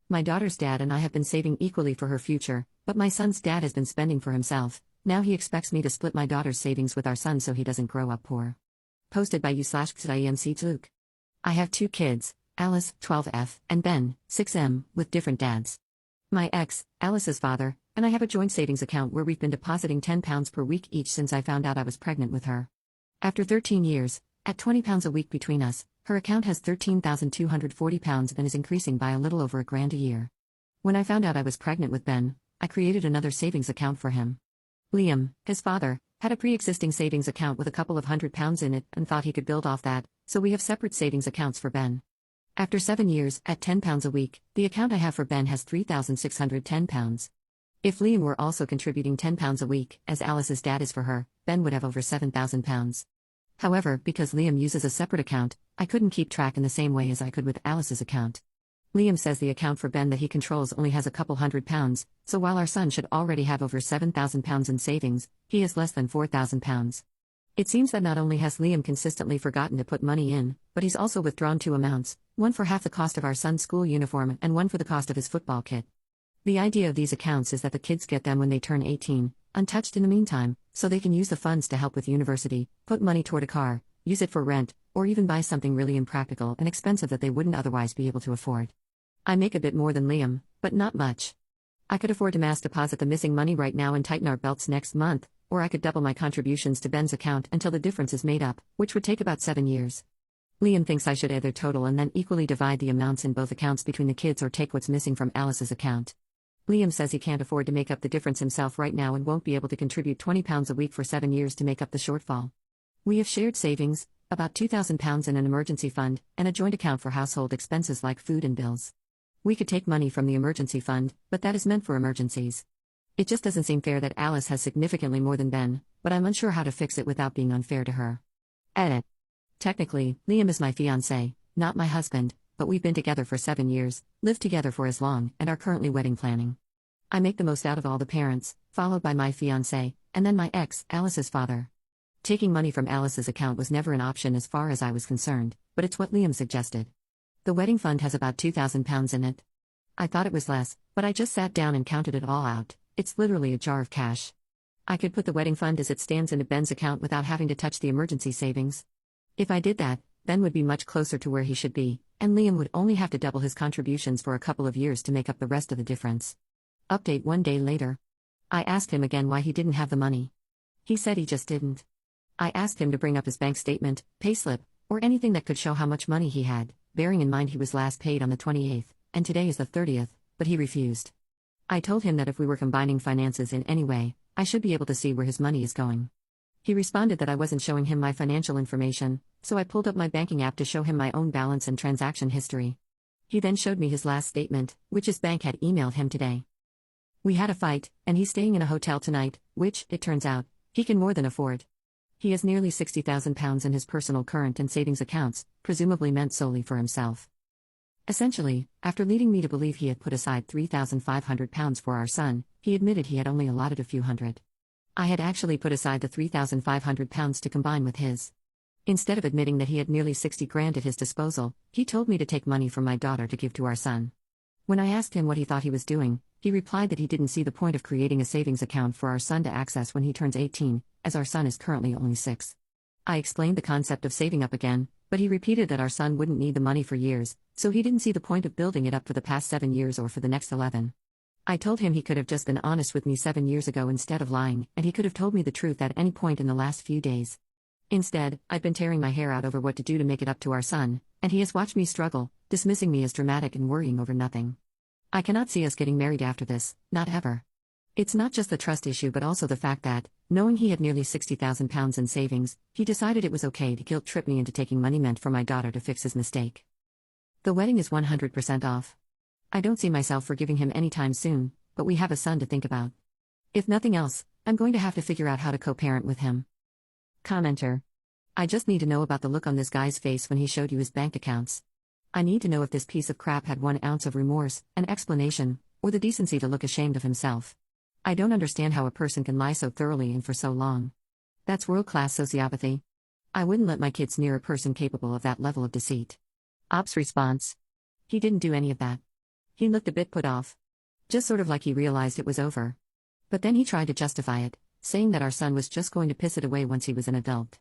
My daughter's dad and I have been saving equally for her future, but my son's dad has been spending for himself. Now he expects me to split my daughter's savings with our son so he doesn't grow up poor. Posted by u/ximc. I have 2 kids, Alice, 12F, and Ben, 6M, with different dads. My ex, Alice's father, and I have a joint savings account where we've been depositing £10 per week each since I found out I was pregnant with her. After 13 years, at £20 a week between us, her account has £13,240 and is increasing by a little over £1,000 a year. When I found out I was pregnant with Ben, I created another savings account for him. Liam, his father, had a pre-existing savings account with a couple of £100 in it and thought he could build off that, so we have separate savings accounts for Ben. After 7 years, at £10 a week, the account I have for Ben has £3,610. If Liam were also contributing £10 a week, as Alice's dad is for her, Ben would have over £7,000. However, because Liam uses a separate account, I couldn't keep track in the same way as I could with Alice's account. Liam says the account for Ben that he controls only has a couple £100, so while our son should already have over £7,000 in savings, he has less than £4,000. It seems that not only has Liam consistently forgotten to put money in, but he's also withdrawn 2 amounts, one for half the cost of our son's school uniform and one for the cost of his football kit. The idea of these accounts is that the kids get them when they turn 18, untouched in the meantime, so they can use the funds to help with university, put money toward a car, use it for rent, or even buy something really impractical and expensive that they wouldn't otherwise be able to afford. I make a bit more than Liam, but not much. I could afford to mass deposit the missing money right now and tighten our belts next month, or I could double my contributions to Ben's account until the difference is made up, which would take about 7 years. Liam thinks I should add their total and then equally divide the amounts in both accounts between the kids or take what's missing from Alice's account. Liam says he can't afford to make up the difference himself right now and won't be able to contribute £20 a week for 7 years to make up the shortfall. We have shared savings, about £2,000 in an emergency fund, and a joint account for household expenses like food and bills. We could take money from the emergency fund, but that is meant for emergencies. It just doesn't seem fair that Alice has significantly more than Ben, but I'm unsure how to fix it without being unfair to her. Edit. Technically, Liam is my fiancé, not my husband, but we've been together for 7 years, lived together for as long, and are currently wedding planning. I make the most out of all the parents, followed by my fiancé, and then my ex, Alice's father. Taking money from Alice's account was never an option as far as I was concerned, but it's what Liam suggested. The wedding fund has about £2,000 in it. I thought it was less, but I just sat down and counted it all out. It's literally a jar of cash. I could put the wedding fund as it stands into Ben's account without having to touch the emergency savings. If I did that, Ben would be much closer to where he should be, and Liam would only have to double his contributions for a couple of years to make up the rest of the difference. Update 1 day later. I asked him again why he didn't have the money. He said he just didn't. I asked him to bring up his bank statement, payslip, or anything that could show how much money he had, bearing in mind he was last paid on the 28th, and today is the 30th, but he refused. I told him that if we were combining finances in any way, I should be able to see where his money is going. He responded that I wasn't showing him my financial information, so I pulled up my banking app to show him my own balance and transaction history. He then showed me his last statement, which his bank had emailed him today. We had a fight, and he's staying in a hotel tonight, which, it turns out, he can more than afford. He has nearly £60,000 in his personal current and savings accounts, presumably meant solely for himself. Essentially, after leading me to believe he had put aside £3,500 for our son, he admitted he had only allotted a few hundred. I had actually put aside the £3,500 to combine with his. Instead of admitting that he had nearly £60,000 at his disposal, he told me to take money from my daughter to give to our son. When I asked him what he thought he was doing, he replied that he didn't see the point of creating a savings account for our son to access when he turns 18, as our son is currently only 6. I explained the concept of saving up again, but he repeated that our son wouldn't need the money for years, so he didn't see the point of building it up for the past 7 years or for the next 11. I told him he could have just been honest with me 7 years ago instead of lying, and he could have told me the truth at any point in the last few days. Instead, I've been tearing my hair out over what to do to make it up to our son, and he has watched me struggle, dismissing me as dramatic and worrying over nothing. I cannot see us getting married after this, not ever. It's not just the trust issue but also the fact that, knowing he had nearly £60,000 in savings, he decided it was okay to guilt-trip me into taking money meant for my daughter to fix his mistake. The wedding is 100% off. I don't see myself forgiving him anytime soon, but we have a son to think about. If nothing else, I'm going to have to figure out how to co-parent with him. Commenter. I just need to know about the look on this guy's face when he showed you his bank accounts. I need to know if this piece of crap had 1 ounce of remorse, an explanation, or the decency to look ashamed of himself. I don't understand how a person can lie so thoroughly and for so long. That's world-class sociopathy. I wouldn't let my kids near a person capable of that level of deceit. Ops response. He didn't do any of that. He looked a bit put off. Just sort of like he realized it was over. But then he tried to justify it, saying that our son was just going to piss it away once he was an adult.